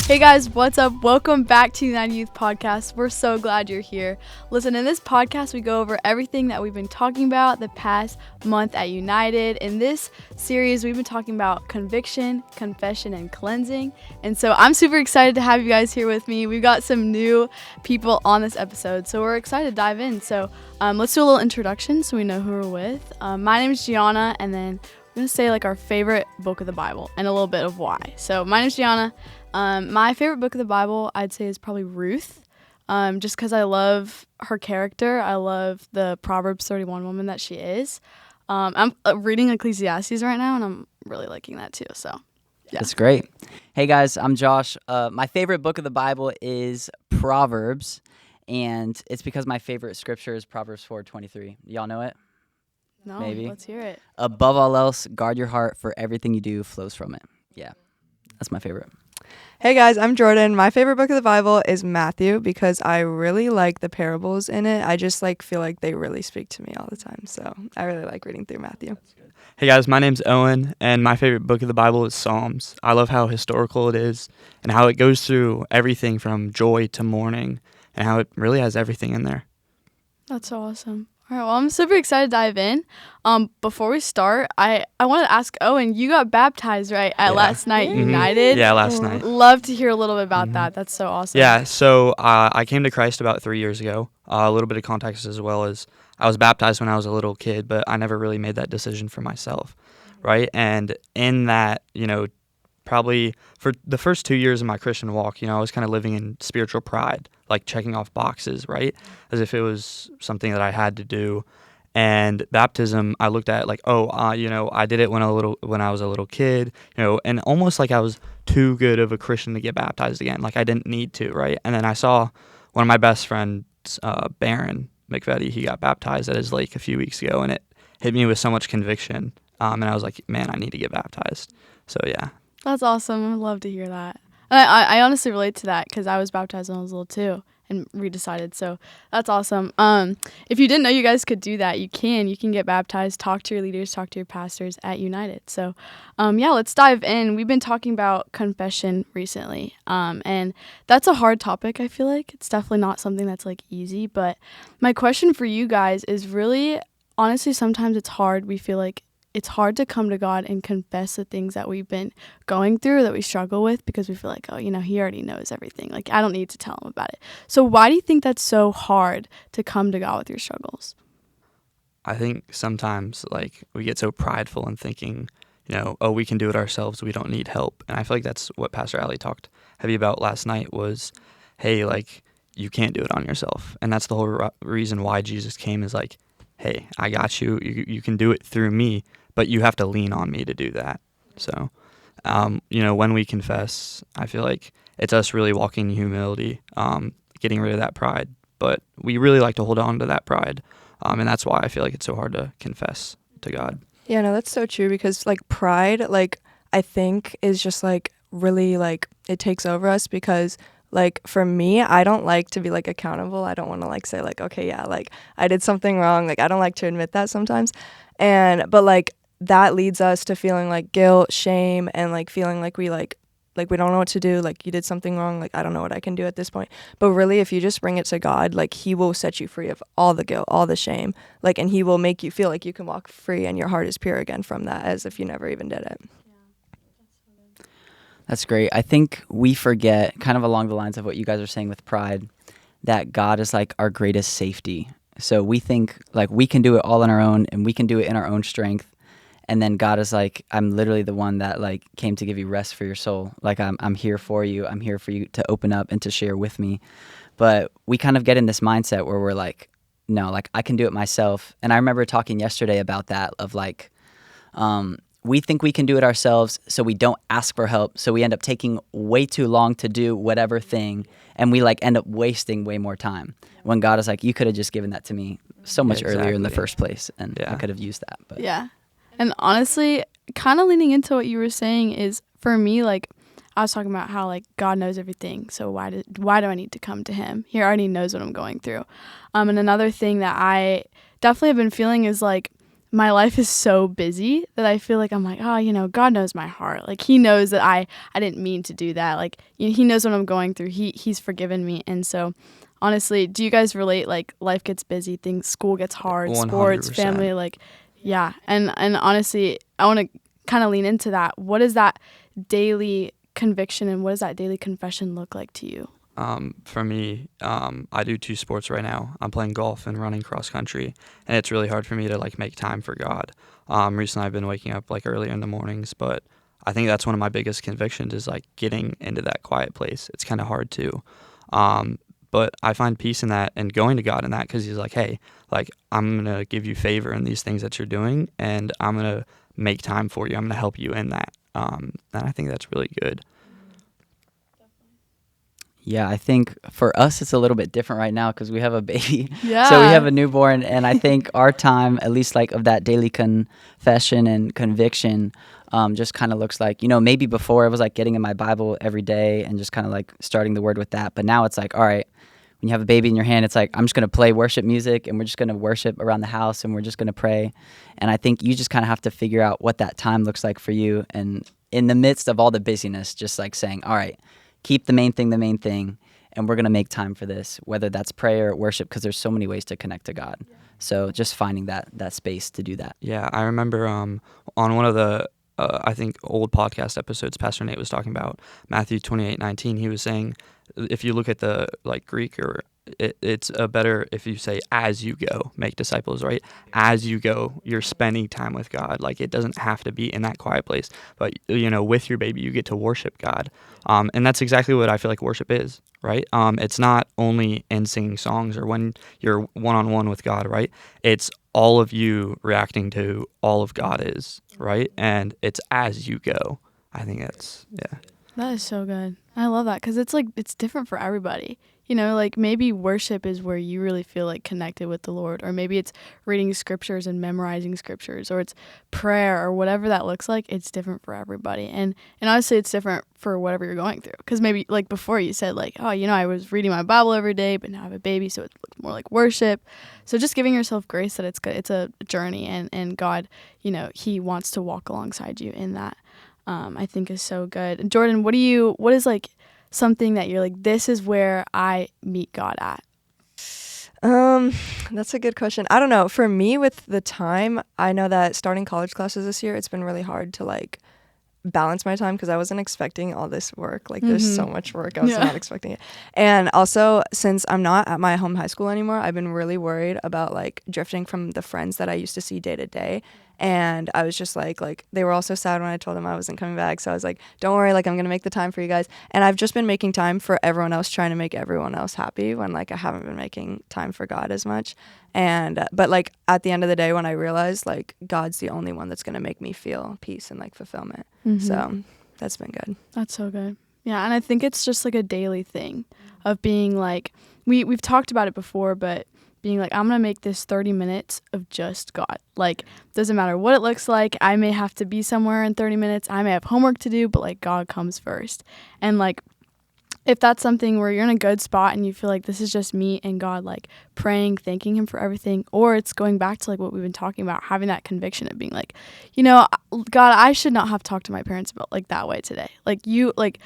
Hey guys, what's up? Welcome back to the United Youth Podcast. We're so glad you're here. Listen, in this podcast, we go over everything that we've been talking about the past month at United. In this series, we've been talking about conviction, confession, and cleansing. And so I'm super excited to have you guys here with me. We've got some new people on this episode, so we're excited to dive in. So let's do a little introduction so we know who we're with. My name is Gianna, and then we're going to say like our favorite book of the Bible and a little bit of why. So my name is Gianna. My favorite book of the Bible, I'd say, is probably Ruth, just because I love her character. I love the Proverbs 31 woman that she is. I'm reading Ecclesiastes right now, and I'm really liking that too. So, yeah. That's great. Hey, guys, I'm Josh. My favorite book of the Bible is Proverbs, and it's because my favorite scripture is Proverbs 4:23. Y'all know it? No, Maybe. Let's hear it. Above all else, guard your heart, for everything you do flows from it. Yeah, that's my favorite. Hey guys, I'm Jordan. My favorite book of the Bible is Matthew because I really like the parables in it. I just feel like they really speak to me all the time. So I really like reading through Matthew. Hey guys, my name's Owen, and my favorite book of the Bible is Psalms. I love how historical it is and how it goes through everything from joy to mourning and how it really has everything in there. That's awesome. All right, well, I'm super excited to dive in. Before we start, I want to ask Owen, you got baptized, right, at last night United? Yeah, last night. Love to hear a little bit about that. That's so awesome. Yeah, so I came to Christ about 3 years ago. A little bit of context as well as I was baptized when I was a little kid, but I never really made that decision for myself, right? And in that, probably for the first 2 years of my Christian walk, I was kind of living in spiritual pride, like checking off boxes, right? As if it was something that I had to do. And baptism, I looked at like, I did it when I was a little kid, and almost like I was too good of a Christian to get baptized again. Like I didn't need to, right? And then I saw one of my best friends, Barron McVetti, he got baptized at his lake a few weeks ago, and it hit me with so much conviction. And I was like, man, I need to get baptized. So yeah. That's awesome. I'd love to hear that. I honestly relate to that because I was baptized when I was little too and redecided. So that's awesome. If you didn't know you guys could do that, you can. You can get baptized, talk to your leaders, talk to your pastors at United. So let's dive in. We've been talking about confession recently. And that's a hard topic, I feel like. It's definitely not something that's like easy. But my question for you guys is really, honestly, sometimes it's hard. We feel like it's hard to come to God and confess the things that we've been going through, that we struggle with, because we feel like, he already knows everything. Like, I don't need to tell him about it. So why do you think that's so hard to come to God with your struggles? I think sometimes we get so prideful in thinking, we can do it ourselves. We don't need help. And I feel like that's what Pastor Ali talked heavy about last night was, hey, you can't do it on yourself. And that's the whole reason why Jesus came is like, hey, I got you. You can do it through me, but you have to lean on me to do that. So, when we confess, I feel like it's us really walking in humility, getting rid of that pride. But we really like to hold on to that pride, and that's why I feel like it's so hard to confess to God. Yeah, no, that's so true because pride, I think is just really it takes over us because for me, I don't like to be accountable. I don't want to say okay, yeah, I did something wrong. I don't like to admit that sometimes. But that leads us to feeling guilt, shame, and feeling we we don't know what to do. You did something wrong. I don't know what I can do at this point. But really, if you just bring it to God, he will set you free of all the guilt, all the shame. And he will make you feel like you can walk free and your heart is pure again from that as if you never even did it. That's great. I think we forget, kind of along the lines of what you guys are saying with pride, that God is our greatest safety. So we think we can do it all on our own and we can do it in our own strength. And then God is I'm literally the one that came to give you rest for your soul. I'm here for you. I'm here for you to open up and to share with me. But we kind of get in this mindset where we're no, I can do it myself. And I remember talking yesterday about that of we think we can do it ourselves, so we don't ask for help. So we end up taking way too long to do whatever thing, and we end up wasting way more time. When God is you could have just given that to me so much earlier in the first place, and I could have used that. But. Yeah. And honestly, kind of leaning into what you were saying is, for me, I was talking about how, God knows everything, so why do I need to come to him? He already knows what I'm going through. And another thing that I definitely have been feeling is, my life is so busy that I feel like I'm like, oh, God knows my heart. Like he knows that I didn't mean to do that. Like he knows what I'm going through. He's forgiven me. And so honestly, do you guys relate? Like life gets busy, things, school gets hard, 100%. sports, family, like, yeah. And honestly, I want to kind of lean into that. What is that daily conviction and what does that daily confession look like to you? For me, I do 2 sports right now. I'm playing golf and running cross country, and it's really hard for me to like make time for God. Recently I've been waking up like earlier in the mornings, but I think that's one of my biggest convictions is like getting into that quiet place. It's kind of hard too. But I find peace in that and going to God in that because he's like, hey, like I'm going to give you favor in these things that you're doing, and I'm going to make time for you. I'm going to help you in that. And I think that's really good. Yeah, I think for us it's a little bit different right now because we have a baby. Yeah. So we have a newborn, and I think our time, at least like of that daily confession and conviction, just kind of looks like, maybe before it was like getting in my Bible every day and just kind of like starting the word with that. But now it's like, all right, when you have a baby in your hand, it's like, I'm just going to play worship music and we're just going to worship around the house and we're just going to pray. And I think you just kind of have to figure out what that time looks like for you. And in the midst of all the busyness, just like saying, all right, keep the main thing, and we're going to make time for this, whether that's prayer or worship, because there's so many ways to connect to God. Yeah. So just finding that space to do that. Yeah, I remember on one of the, I think, old podcast episodes, Pastor Nate was talking about Matthew 28:19. He was saying, if you look at the like Greek, or it's better if you say, as you go, make disciples, right? As you go, you're spending time with God. Like it doesn't have to be in that quiet place, but with your baby, you get to worship God. And that's exactly what I feel like worship is, right? It's not only in singing songs or when you're one-on-one with God, right? It's all of you reacting to all of God is, right? And it's as you go. I think that's, yeah. That is so good. I love that because it's like it's different for everybody. Like maybe worship is where you really feel like connected with the Lord, or maybe it's reading scriptures and memorizing scriptures, or it's prayer, or whatever that looks like. It's different for everybody, and honestly, it's different for whatever you're going through. Because maybe like before you said like, oh, I was reading my Bible every day, but now I have a baby, so it looks more like worship. So just giving yourself grace that it's good. It's a journey, and God, He wants to walk alongside you in that. I think is so good. Jordan, what is like something that you're like, this is where I meet God at? That's a good question. I don't know. For me, with the time, I know that starting college classes this year, it's been really hard to like balance my time because I wasn't expecting all this work. Like there's so much work. I was not expecting it. And also, since I'm not at my home high school anymore, I've been really worried about like drifting from the friends that I used to see day to day. And I was just like they were also sad when I told them I wasn't coming back. So I was like, don't worry, like I'm going to make the time for you guys. And I've just been making time for everyone else, trying to make everyone else happy when like I haven't been making time for God as much. And but like at the end of the day, when I realized like God's the only one that's going to make me feel peace and like fulfillment. So that's been good. That's so good. Yeah. And I think it's just like a daily thing of being like, we've talked about it before, but being like, I'm going to make this 30 minutes of just God. Like, doesn't matter what it looks like. I may have to be somewhere in 30 minutes. I may have homework to do, but like God comes first. And like, if that's something where you're in a good spot and you feel like this is just me and God, like praying, thanking Him for everything, or it's going back to like what we've been talking about, having that conviction of being like, God, I should not have talked to my parents about like that way today. Like you, like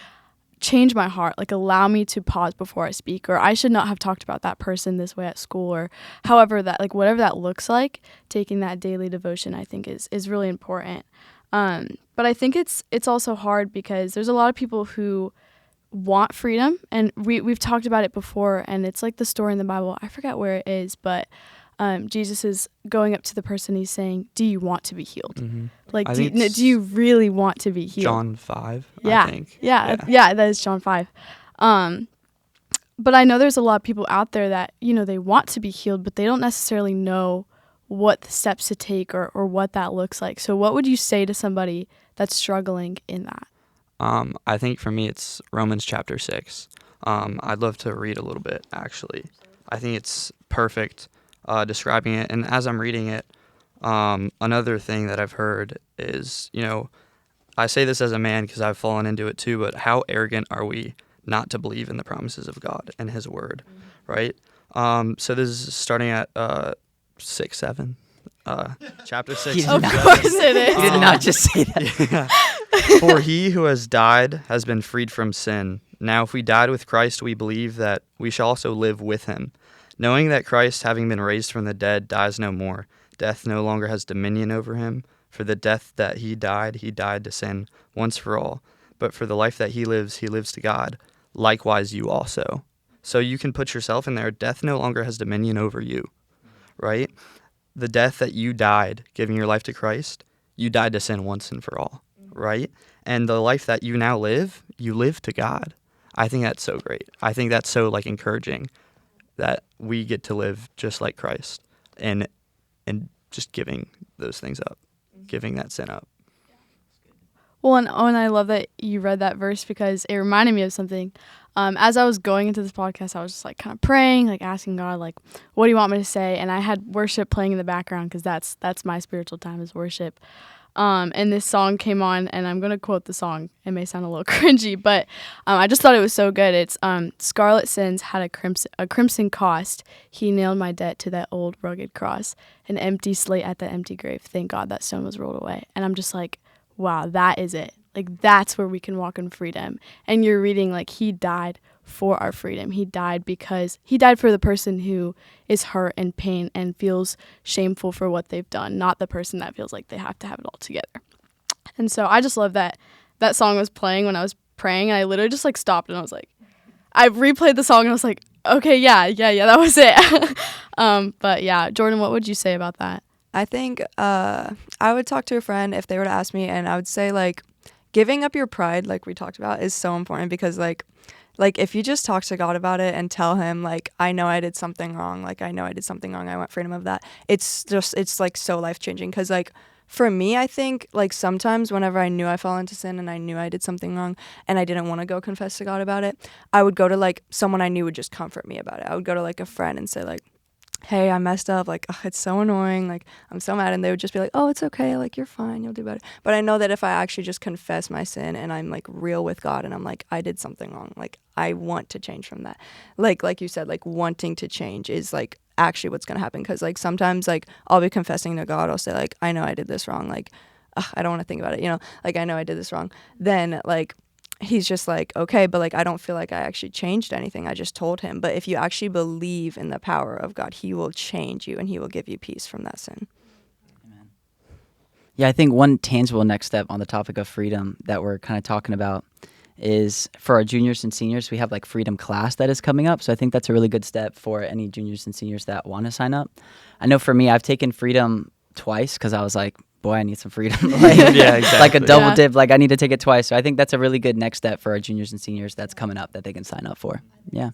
change my heart, like allow me to pause before I speak, or I should not have talked about that person this way at school, or however that, like whatever that looks like, taking that daily devotion I think is really important. But I think it's also hard because there's a lot of people who want freedom, and we've talked about it before, and it's like the story in the Bible, I forget where it is, but Jesus is going up to the person, he's saying, do you want to be healed? Like, do you really want to be healed? John 5, yeah. I think. Yeah, that is John 5. But I know there's a lot of people out there that, they want to be healed, but they don't necessarily know what the steps to take or what that looks like. So what would you say to somebody that's struggling in that? I think for me, it's Romans chapter 6. I'd love to read a little bit, actually. I think it's perfect describing it. And as I'm reading it, another thing that I've heard is, I say this as a man because I've fallen into it too, but how arrogant are we not to believe in the promises of God and His word, right? So this is starting at 6, 7. chapter 6. He did Of not- course it is. He did not just say that. For he who has died has been freed from sin. Now if we died with Christ, we believe that we shall also live with him. Knowing that Christ, having been raised from the dead, dies no more. Death no longer has dominion over him. For the death that he died to sin once for all. But for the life that he lives to God. Likewise you also. So you can put yourself in there. Death no longer has dominion over you, right? The death that you died, giving your life to Christ, you died to sin once and for all, right? And the life that you now live, you live to God. I think that's so great. I think that's so like encouraging that we get to live just like Christ and just giving those things up, giving that sin up. Well, and I love that you read that verse because it reminded me of something. As I was going into this podcast, I was just like kind of praying, like asking God, like, what do you want me to say? And I had worship playing in the background because that's my spiritual time is worship. And this song came on, and I'm going to quote the song. It may sound a little cringy, but I just thought it was so good. It's Scarlet sins had a crimson cost. He nailed my debt to that old rugged cross. An empty slate at that empty grave. Thank God that stone was rolled away. And I'm just like, wow, that is it. Like, that's where we can walk in freedom. And you're reading, like, he died for our freedom. He died because he died for the person who is hurt and pain and feels shameful for what they've done, not the person that feels like they have to have it all together. And so I just love that that song was playing when I was praying, and I literally just, like, stopped, and I was like, I replayed the song, and I was like, okay, yeah, that was it. But, yeah, Jordan, what would you say about that? I think I would talk to a friend if they were to ask me, and I would say, like, giving up your pride, like we talked about, is so important because, like if you just talk to God about it and tell him, like, I know I did something wrong, I want freedom of that, it's like so life-changing because, like, for me, I think, like, sometimes whenever I knew I fell into sin and I knew I did something wrong and I didn't want to go confess to God about it, I would go to, like, someone I knew would just comfort me about it. I would go to, like, a friend and say, like, hey, I messed up, like, ugh, it's so annoying, like, I'm so mad, and they would just be like, oh, it's okay, like, you're fine, you'll do better. But I know that if I actually just confess my sin and I'm, like, real with God and I'm like, I did something wrong, like, I want to change from that. Like you said, like, wanting to change is, like, actually what's going to happen, because, like, sometimes, like, I'll be confessing to God, I'll say, like, I know I did this wrong, like, ugh, I don't want to think about it, you know, like, I know I did this wrong. Then, like, he's just like, okay, but, like, I don't feel like I actually changed anything. I just told him. But if you actually believe in the power of God, he will change you and he will give you peace from that sin. Amen. Yeah, I think one tangible next step on the topic of freedom that we're kind of talking about is for our juniors and seniors, we have, like, freedom class that is coming up. So I think that's a really good step for any juniors and seniors that want to sign up. I know for me, I've taken freedom twice because I was like, boy, I need some freedom. Like, Yeah, exactly. like a double dip. Like, I need to take it twice. So I think that's a really good next step for our juniors and seniors that's coming up that they can sign up for. Yeah.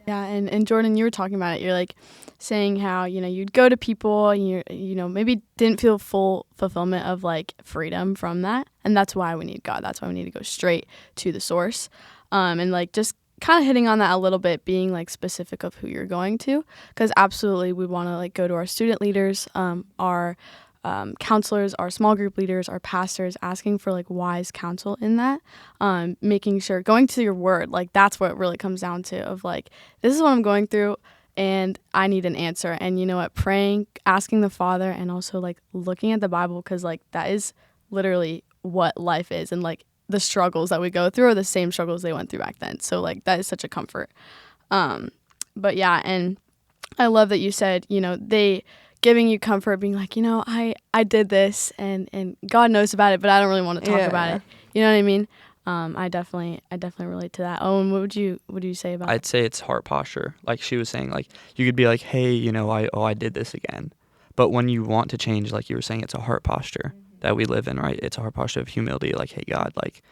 Yeah, and Jordan, you were talking about it. You're, like, saying how, you know, you'd go to people and you know, maybe didn't feel full fulfillment of, like, freedom from that. And that's why we need God. That's why we need to go straight to the source. And, like, just kind of hitting on that a little bit, being, like, specific of who you're going to, because absolutely we want to, like, go to our student leaders, our counselors, our small group leaders, our pastors, asking for, like, wise counsel in that, making sure, going to your word, like, that's what it really comes down to, of, like, this is what I'm going through and I need an answer. And you know what, praying, asking the Father, and also, like, looking at the Bible, because, like, that is literally what life is, and, like, the struggles that we go through are the same struggles they went through back then. So, like, that is such a comfort. But yeah, and I love that you said, you know, they giving you comfort, being like, you know, I did this and God knows about it, but I don't really want to talk about it. You know what I mean? I definitely relate to that. Owen, what would you say about I'd say it's heart posture. Like she was saying, like, you could be like, hey, you know, I did this again. But when you want to change, like you were saying, it's a heart posture that we live in, right? It's a heart posture of humility. Like, hey, God, like,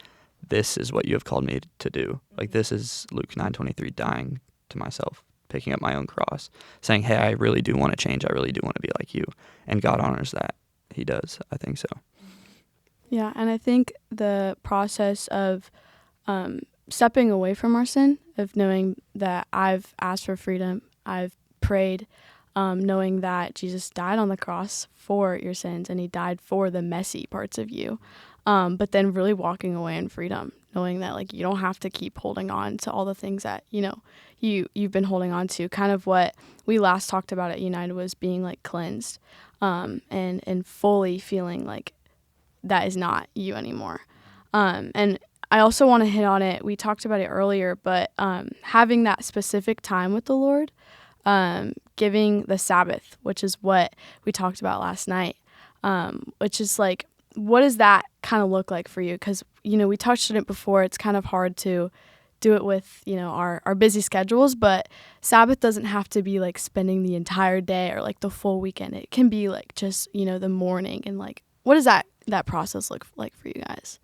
this is what you have called me to do. Like, this is Luke 9:23, dying to myself, picking up my own cross, saying, hey, I really do want to change. I really do want to be like you. And God honors that. He does. I think so. Yeah, and I think the process of stepping away from our sin, of knowing that I've asked for freedom, I've prayed, knowing that Jesus died on the cross for your sins and he died for the messy parts of you, but then really walking away in freedom, knowing that, like, you don't have to keep holding on to all the things that, you know, you've been holding on to. Kind of what we last talked about at United was being, like, cleansed. and fully feeling like that is not you anymore. And I also want to hit on it. We talked about it earlier, but having that specific time with the Lord, giving the Sabbath, which is what we talked about last night, which is like, what does that kind of look like for you? Because, we touched on it before. It's kind of hard to do it with, our busy schedules, but Sabbath doesn't have to be like spending the entire day or like the full weekend. It can be like just, the morning. And like, what does that process look like for you guys?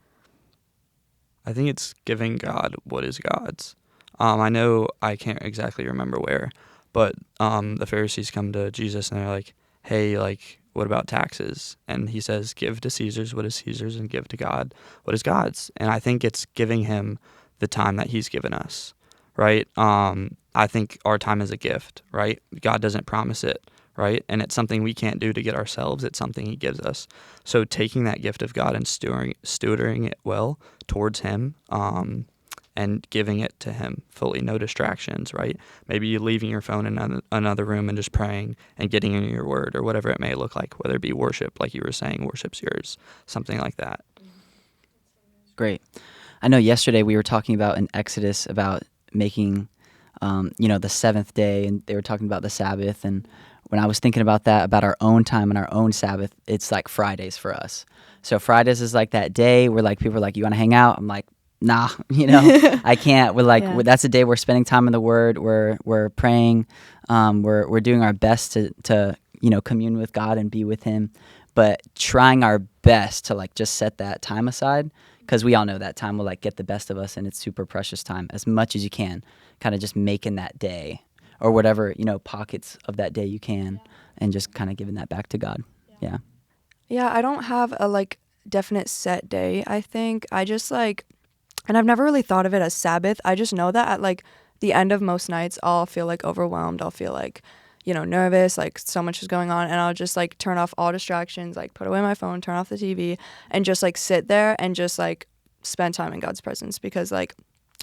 I think it's giving God what is God's. I know I can't exactly remember where, but the Pharisees come to Jesus and they're like, hey, like, what about taxes? And he says, give to Caesar's what is Caesar's and give to God what is God's. And I think it's giving him the time that he's given us, right? I think our time is a gift, right? God doesn't promise it, right? And it's something we can't do to get ourselves. It's something he gives us. So taking that gift of God and stewarding it well towards him, and giving it to him fully, no distractions, right? Maybe you leaving your phone in another room and just praying and getting in your word or whatever it may look like, whether it be worship, like you were saying, worship's yours, something like that. Great. I know yesterday we were talking about in Exodus about making, the seventh day, and they were talking about the Sabbath. And when I was thinking about that, about our own time and our own Sabbath, it's like Fridays for us. So Fridays is like that day where like people are like, you want to hang out? I'm like, nah, I can't. We're like, that's a day we're spending time in the Word. We're praying. We're doing our best to commune with God and be with Him, but trying our best to like just set that time aside, because we all know that time will like get the best of us, and it's super precious time. As much as you can, kind of just making that day or whatever pockets of that day you can, and just kind of giving that back to God. Yeah. Yeah, I don't have a like definite set day. I think I just like. And I've never really thought of it as Sabbath. I just know that at like the end of most nights, I'll feel like overwhelmed. I'll feel like, nervous, like so much is going on. And I'll just like turn off all distractions, like put away my phone, turn off the TV, and just like sit there and just like spend time in God's presence. Because like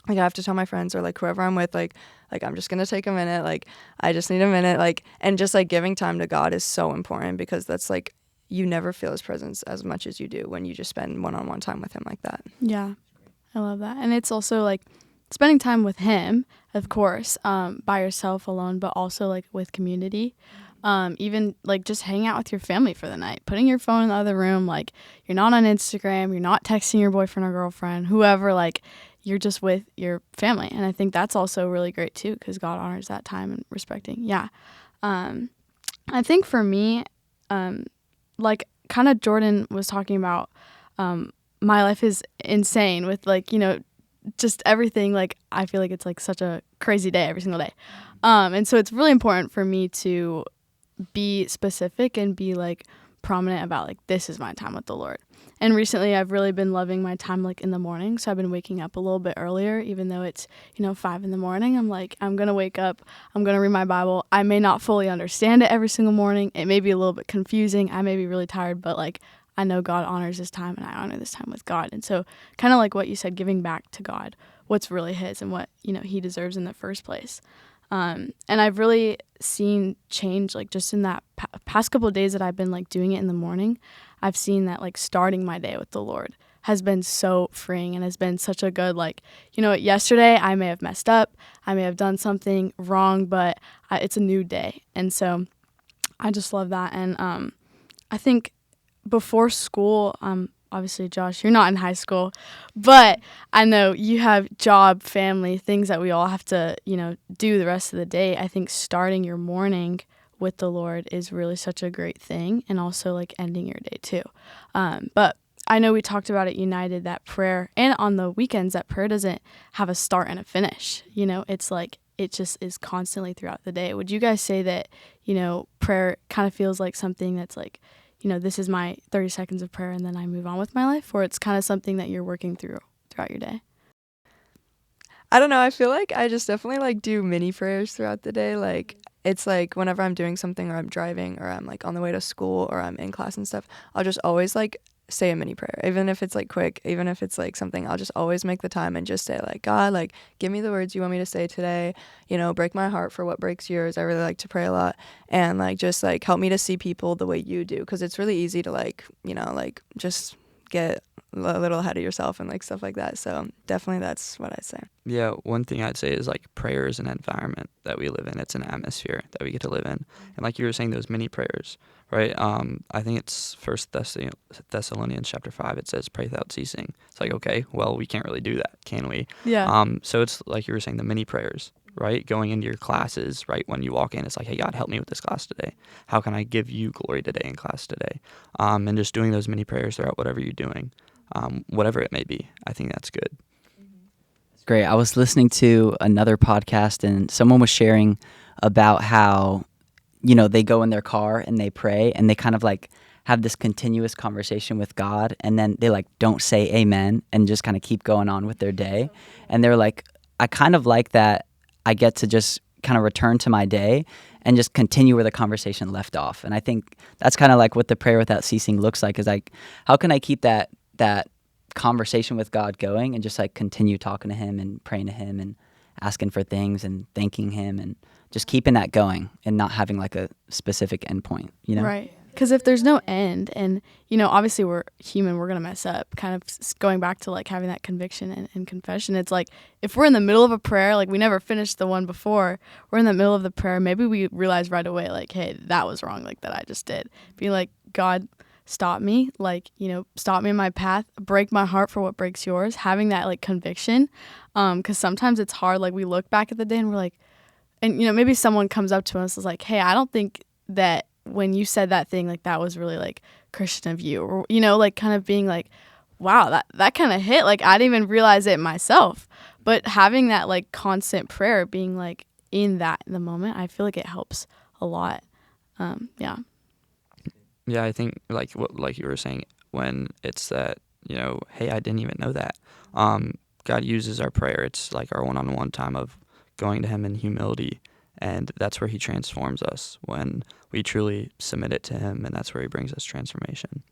I have to tell my friends or like whoever I'm with, like I'm just going to take a minute. Like I just need a minute. Like, and just like giving time to God is so important, because that's like, you never feel his presence as much as you do when you just spend one-on-one time with him like that. Yeah. I love that. And it's also like spending time with him, of course, by yourself alone, but also like with community. Even like just hanging out with your family for the night, putting your phone in the other room, like you're not on Instagram, you're not texting your boyfriend or girlfriend, whoever, like you're just with your family. And I think that's also really great too, because God honors that time and respecting. Yeah. I think for me, like kind of Jordan was talking about, my life is insane with like, just everything. Like, I feel like it's like such a crazy day every single day. And so it's really important for me to be specific and be like prominent about like, this is my time with the Lord. And recently I've really been loving my time like in the morning. So I've been waking up a little bit earlier, even though it's, 5 a.m. I'm like, I'm going to wake up, I'm going to read my Bible. I may not fully understand it every single morning. It may be a little bit confusing. I may be really tired, but like, I know God honors this time, and I honor this time with God. And so kind of like what you said, giving back to God what's really his and what, he deserves in the first place. And I've really seen change, like just in that past couple of days that I've been like doing it in the morning. I've seen that like starting my day with the Lord has been so freeing and has been such a good, like, yesterday I may have messed up, I may have done something wrong, but it's a new day. And so I just love that. And I think before school, obviously, Josh, you're not in high school, but I know you have job, family, things that we all have to, do the rest of the day. I think starting your morning with the Lord is really such a great thing, and also like ending your day too. But I know we talked about at United that prayer, and on the weekends, that prayer doesn't have a start and a finish. It's like it just is constantly throughout the day. Would you guys say that, prayer kind of feels like something that's like, this is my 30 seconds of prayer and then I move on with my life, or it's kind of something that you're working throughout your day? I don't know. I feel like I just definitely like do mini prayers throughout the day. Like it's like whenever I'm doing something or I'm driving or I'm like on the way to school or I'm in class and stuff, I'll just always like say a mini prayer, even if it's like quick, even if it's like something. I'll just always make the time and just say like, God, like give me the words you want me to say today, you know, break my heart for what breaks yours. I really like to pray a lot, and like just like help me to see people the way you do, because it's really easy to like, you know, like just get a little ahead of yourself and like stuff like that. So definitely that's what I'd say. Yeah, one thing I'd say is like prayer is an environment that we live in. It's an atmosphere that we get to live in. And like you were saying, those mini prayers, right? I think it's First Thessalonians chapter 5. It says pray without ceasing. It's like, okay, well, we can't really do that, can we? Yeah. So it's like you were saying, the mini prayers, right? Going into your classes, right? When you walk in, it's like, hey, God, help me with this class today. How can I give you glory today in class today? And just doing those mini prayers throughout whatever you're doing, whatever it may be. I think that's good. Great. I was listening to another podcast and someone was sharing about how, you know, they go in their car and they pray and they kind of like have this continuous conversation with God, and then they like don't say amen and just kind of keep going on with their day. And they're like, I kind of like that. I get to just kind of return to my day and just continue where the conversation left off. And I think that's kind of like what the prayer without ceasing looks like, is like, how can I keep that conversation with God going and just like continue talking to him and praying to him and asking for things and thanking him and just keeping that going and not having like a specific endpoint, you know? Right. Because if there's no end, and, you know, obviously we're human, we're going to mess up. Kind of going back to like having that conviction and confession, it's like if we're in the middle of a prayer, like we never finished the one before, we're in the middle of the prayer, maybe we realize right away, like, hey, that was wrong, like that I just did. Be like, God, stop me, like, you know, stop me in my path, break my heart for what breaks yours, having that like conviction. Because sometimes it's hard, like we look back at the day and we're like, and, you know, maybe someone comes up to us and is like, hey, I don't think that when you said that thing, like that was really like Christian of you, or, you know, like kind of being like, wow, that kind of hit, like I didn't even realize it myself. But having that like constant prayer, being like in the moment, I feel like it helps a lot. Yeah. Yeah, I think like you were saying, when it's that, you know, hey, I didn't even know that. God uses our prayer. It's like our one-on-one time of going to him in humility, and that's where he transforms us, when we truly submit it to him, and that's where he brings us transformation.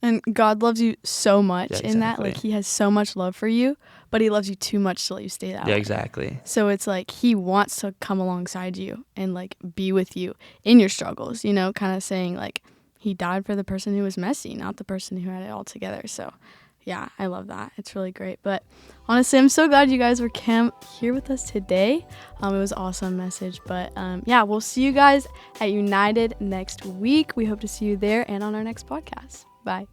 And God loves you so much in that, exactly. like he has so much love for you, but he loves you too much to let you stay that way. Yeah, exactly. So it's like he wants to come alongside you and like be with you in your struggles, you know, kind of saying like he died for the person who was messy, not the person who had it all together. So yeah, I love that. It's really great. But honestly, I'm so glad you guys were here with us today. It was an awesome message. But yeah, we'll see you guys at United next week. We hope to see you there and on our next podcast. Bye.